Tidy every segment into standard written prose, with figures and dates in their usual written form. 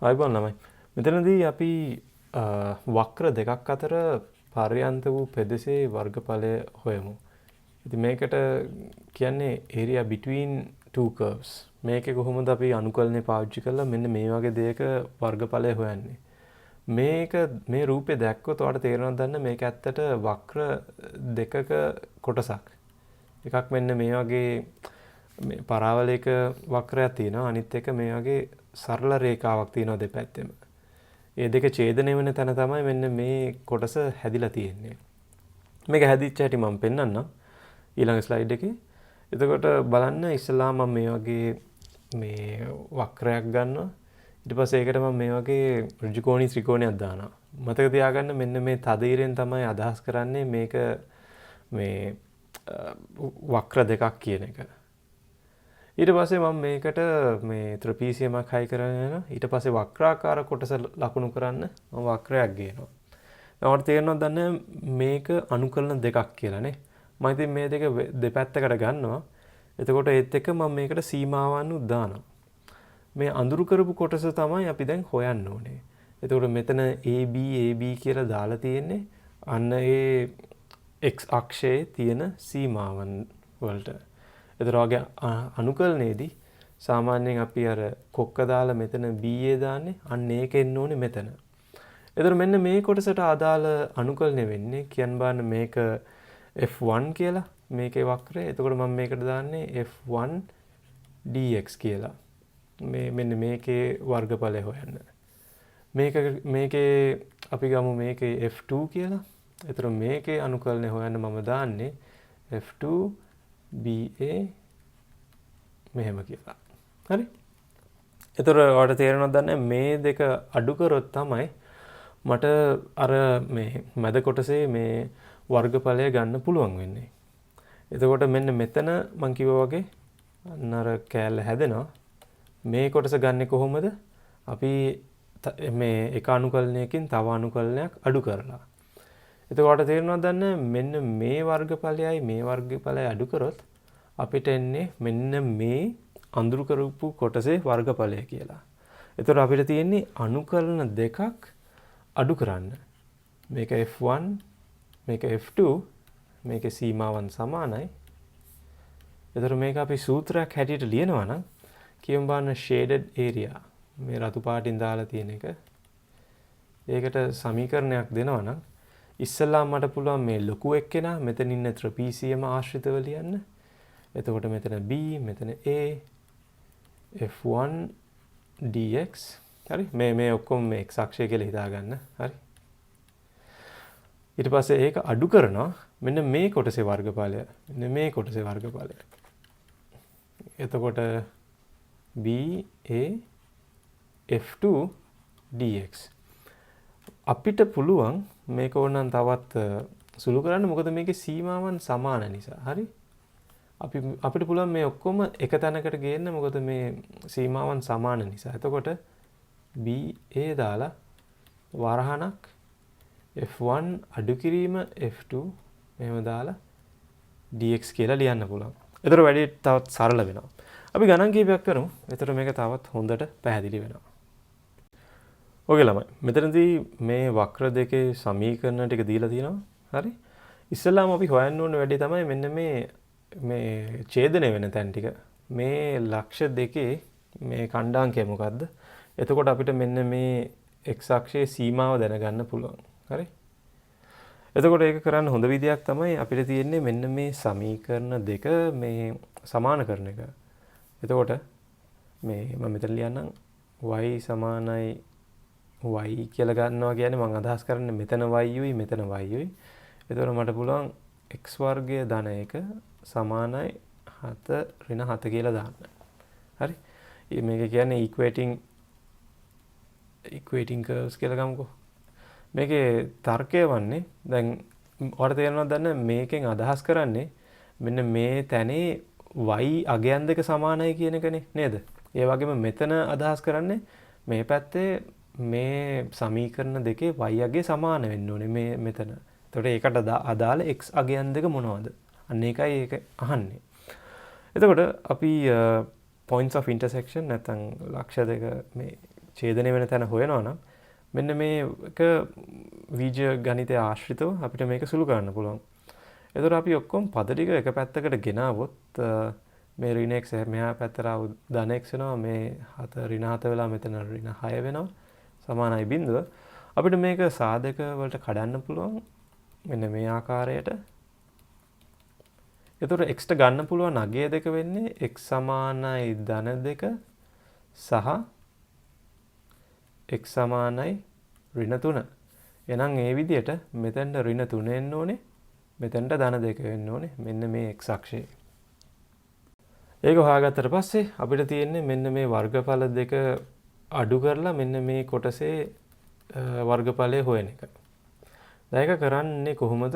ආයිබෝන් ළමයි. මෙතනදී අපි වක්‍ර දෙකක් අතර පර්යන්ත වූ පෙදෙසේ වර්ගඵලය හොයමු. ඉතින් මේකට කියන්නේ area between two curves. මේකේ කොහොමද අපි අනුකලනය පාවිච්චි කරලා මෙන්න මේ වගේ දෙයක වර්ගඵලය හොයන්නේ. මේ රූපේ දැක්කොත් ඔයාලට තේරෙනවද දන්න මේක ඇත්තට වක්‍ර දෙකක කොටසක්. එකක් මෙන්න මේ වගේ මේ පරාවලයක වක්‍රයක් තියෙනවා. අනිත් එක මේ වගේ සරල රේඛාවක් තියෙනවා දෙපැත්තෙම. ඒ දෙක ඡේදනය වෙන තැන තමයි මෙන්න මේ කොටස හැදිලා තියෙන්නේ. මේක හැදිච්ච හැටි මම පෙන්නන්නම් ඊළඟ ස්ලයිඩ් එකේ. එතකොට බලන්න ඉස්සලා මම මේ වගේ මේ වක්‍රයක් ගන්නවා. ඊට පස්සේ ඒකට මම මේ වගේ ඍජුකෝණී ත්‍රිකෝණයක් දානවා. මතක තියාගන්න මෙන්න මේ තදීරෙන් තමයි අදහස් කරන්නේ මේක මේ වක්‍ර දෙකක් කියන එක. ඊට පස්සේ මම මේකට මේ ත්‍රිපීසියමක් හයි කරගෙන යනවා. ඊට පස්සේ වක්‍රාකාර කොටස ලකුණු කරන්න මම වක්‍රයක් ගේනවා. දැන් ඔයාලට තේරෙනවද දන්නේ මේක අනුකලන දෙකක් කියලා නේ. මම ඉතින් මේ දෙක දෙපැත්තකට ගන්නවා. එතකොට ඒත් එක්ක මම මේකට සීමාවන් දානවා. මේ අඳුරු කරපු කොටස තමයි අපි දැන් හොයන්න ඕනේ. එතකොට මෙතන AB කියලා දාලා තියෙන්නේ අන්න ඒ x අක්ෂයේ තියෙන සීමාවන් වලට. එතකොට වගේ අනුකලනයේදී සාමාන්‍යයෙන් අපි අර කොක්ක දාලා මෙතන BA දාන්නේ අන්න ඒක එන්න ඕනේ මෙතන. එතකොට මෙන්න මේ කොටසට අදාළ අනුකලනය වෙන්නේ කියන්න බෑන මේක F1 කියලා මේකේ වක්‍රය. එතකොට මම මේකට දාන්නේ F1 dx කියලා. මෙන්න මේකේ වර්ගඵලය හොයන්න. මේකේ අපි ගමු මේකේ F2 කියලා. එතකොට මේකේ අනුකලනය හොයන්න මම දාන්නේ F2 BA මෙහෙම කියලා. හරි? එතකොට ඔයාලට තේරෙනවද දන්නේ මේ දෙක අඩු කරොත් තමයි මට අර මේ මැද කොටසේ මේ වර්ගඵලය ගන්න පුළුවන් වෙන්නේ. එතකොට මෙන්න මෙතන මම කිව්වා වගේ අන්න අර කෑල්ල හැදෙනවා. මේ කොටස ගන්නෙ කොහොමද? අපි මේ එක අනුකලනයකින් තව අනුකලනයක් අඩු කරලා. එතකොට තේරෙනවද දන්නේ මෙන්න මේ වර්ගඵලයයි මේ වර්ගඵලයයි අඩු කරොත් අපිට එන්නේ මෙන්න මේ අඳුරු කරපු කොටසේ වර්ගඵලය කියලා. එතකොට අපිට තියෙන්නේ අනුකලන දෙකක් අඩු කරන්න. මේක F1 මේක F2 මේකේ සීමාවන් සමානයි. එතකොට මේක අපි සූත්‍රයක් හැටියට ලියනවා නම් කියමු බලන්න shaded area මේ රතු පාටින් දාලා තියෙන එක. ඒකට සමීකරණයක් දෙනවා නම් ඉස්සෙල්ලා මට පුළුවන් මේ ලොකු එක්කෙනා මෙතන ඉන්න ත්‍රිපීසියම ආශ්‍රිතව ලියන්න. එතකොට මෙතන B මෙතන A F1 dx හරි මේ ඔක්කොම මේ x අක්ෂය කියලා හිතා ගන්න. හරි. ඊට පස්සේ ඒක අඩු කරනවා මෙන්න මේ කොටසේ වර්ගඵලය. මෙන්න මේ කොටසේ වර්ගඵලය. එතකොට B A F2 dx අපිට පුළුවන් මේක ඕනනම් තවත් සුළු කරන්න. මොකද මේකේ සීමාවන් සමාන නිසා. හරි. අපිට පුළුවන් මේ ඔක්කොම එක තැනකට ගේන්න. මොකද මේ සීමාවන් සමාන නිසා. එතකොට BA දාලා වරහණක් F1 අඩු කිරීම F2 මෙහෙම දාලා dx කියලා ලියන්න පුළුවන්. ඒතර වැඩි තවත් සරල වෙනවා. අපි ගණන් කීපයක් කරමු. ඒතර මේක තවත් හොඳට පැහැදිලි වෙනවා. ඔගේ ළමයි. මෙතනදී මේ වක්‍ර දෙකේ සමීකරණ ටික දීලා තියෙනවා. හරි. ඉස්සෙල්ලාම අපි හොයන්න ඕන වැඩේ තමයි මෙන්න මේ ඡේදනය වෙන තැන් ටික. මේ ලක්ෂ දෙකේ මේ ඛණ්ඩාංකය මොකද්ද? එතකොට අපිට මෙන්න මේ x අක්ෂයේ සීමාව දැනගන්න පුළුවන්. හරි. එතකොට ඒක කරන්න හොඳ විදියක් තමයි අපිට තියෙන්නේ මෙන්න මේ සමීකරණ දෙක මේ සමාන කරන එක. එතකොට මේ මම මෙතන ලියන්නම් y සමානයි y කියලා ගන්නවා කියන්නේ මම අදහස් කරන්නේ මෙතන y උයි මෙතන y උයි. එතකොට මට පුළුවන් x වර්ගය ධන 1 සමානයි 7 ඍණ 7 කියලා දාන්න. හරි. මේක කියන්නේ equating curves කියලා ගමුකෝ. මේකේ තර්කය වන්නේ දැන් ඔයාලට තේරෙනවද දන්නේ මේකෙන් අදහස් කරන්නේ මෙන්න මේ තැනේ y අගයන් දෙක සමානයි කියන එකනේ නේද? ඒ වගේම මෙතන අදහස් කරන්නේ මේ පැත්තේ මේ සමීකරණ දෙකේ y අගය සමාන වෙන්න ඕනේ මේ මෙතන. එතකොට ඒකට අදාළ x අගයන් දෙක මොනවද? අන්න ඒකයි ඒක අහන්නේ. එතකොට අපි points of intersection නැත්නම් ලක්ෂ දෙක මේ ඡේදනය වෙන තැන හොයනවා නම් මෙන්න මේක බීජ ගණිතය ආශ්‍රිතව අපිට මේක සුළු කරන්න පුළුවන්. එතකොට අපි ඔක්කොම පද ටික එක පැත්තකට ගෙනාවොත් මේ ඍණ x මෙහා පැත්තට ආව ධන x වෙනවා. මේ 7 ඍණ 7 වෙලා මෙතන ඍණ 6 වෙනවා. සමානයි බිඳුව. අපිට මේක සාධක වලට කඩන්න පුළුවන් මෙන්න මේ ආකාරයට. එතකොට x ට ගන්න පුළුවන් අගය දෙක වෙන්නේ x සමානයි ධන 2 සහ x සමානයි ඍණ 3. එහෙනම් ඒ විදිහට මෙතෙන්ට ඍණ 3 එන්න ඕනේ. මෙතෙන්ට ධන 2 වෙන්න ඕනේ. මෙන්න මේ x අක්ෂයේ. ඒක හොයාගත්තට පස්සේ අපිට තියෙන්නේ මෙන්න මේ වර්ගඵල දෙක අඩු කරලා මෙන්න මේ කොටසේ වර්ගඵලය හොයන එක. දැන් ඒක කරන්නේ කොහොමද?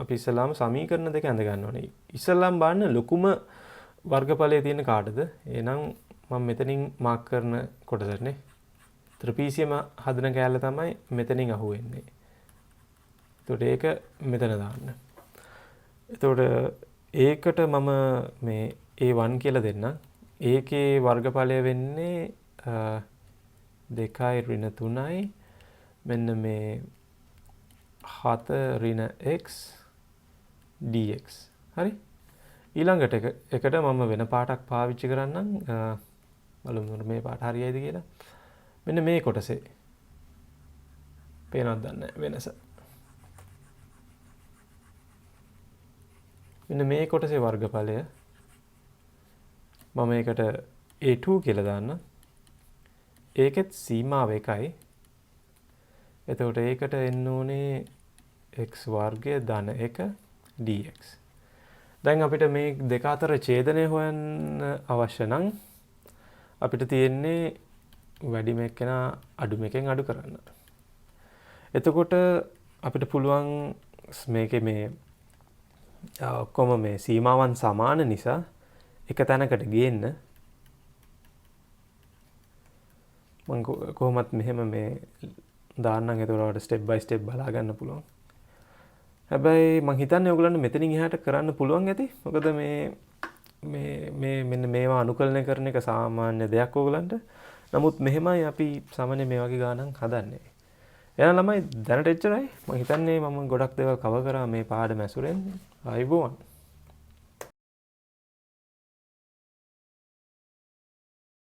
අපි ඉස්සලාම සමීකරණ දෙක ඇඳ ගන්න ඕනේ. ඉස්සලාම බලන්න ලොකුම වර්ගඵලයේ තියෙන කාටද? එහෙනම් මම මෙතනින් මාක් කරන කොටසනේ. ත්‍රිපීසියම හදන කෑල්ල තමයි මෙතනින් අහුවෙන්නේ. එතකොට ඒක මෙතන දාන්න. එතකොට ඒකට මම මේ A1 කියලා දෙන්නම්. ඒකේ වර්ගඵලය වෙන්නේ 2 ඍණ 3යි මෙන්න මේ 7 ඍණ x dx. හරි. ඊළඟට එකට මම වෙන පාටක් පාවිච්චි කරන්නම්. බලමු මේ පාට හරියයිද කියලා. මෙන්න මේ කොටසේ පේනවද දන්නේ වෙනස. මෙන්න මේ කොටසේ වර්ගඵලය මම ඒකට A2 කියලා දාන්න. ඒකෙත් සීමාව එකයි. එතකොට ඒකට එන්න ඕනේ x වර්ගය ධන 1 dx. දැන් අපිට මේ දෙක අතර ඡේදනය හොයන්න අවශ්‍ය නම් අපිට තියෙන්නේ වැඩිම එකන අඩුම එකෙන් අඩු කරන්න. එතකොට අපිට පුළුවන් මේකේ මේ ඔක්කොම මේ සීමාවන් සමාන නිසා එක තැනකට ගේන්න. මම කොහොමත් මෙහෙම මේ දාන්නම්. එතකොට ස්ටෙප් බයි ස්ටෙප් බලා ගන්න පුළුවන්. හැබැයි මම හිතන්නේ ඔයගොල්ලන්ට මෙතනින් එහාට කරන්න පුළුවන් ඇති. මොකද මේ මෙන්න මේවා අනුකලනය කරන එක සාමාන්‍ය දෙයක් ඔයගොල්ලන්ට. නමුත් මෙහෙමයි අපි සාමාන්‍ය මේ වගේ ගානක් හදන්නේ. එහෙනම් ළමයි දැනට එච්චරයි. මම හිතන්නේ මම ගොඩක් දේවල් කවර් කරා මේ පාඩම ඇසුරෙන්. ආයිබෝවන්.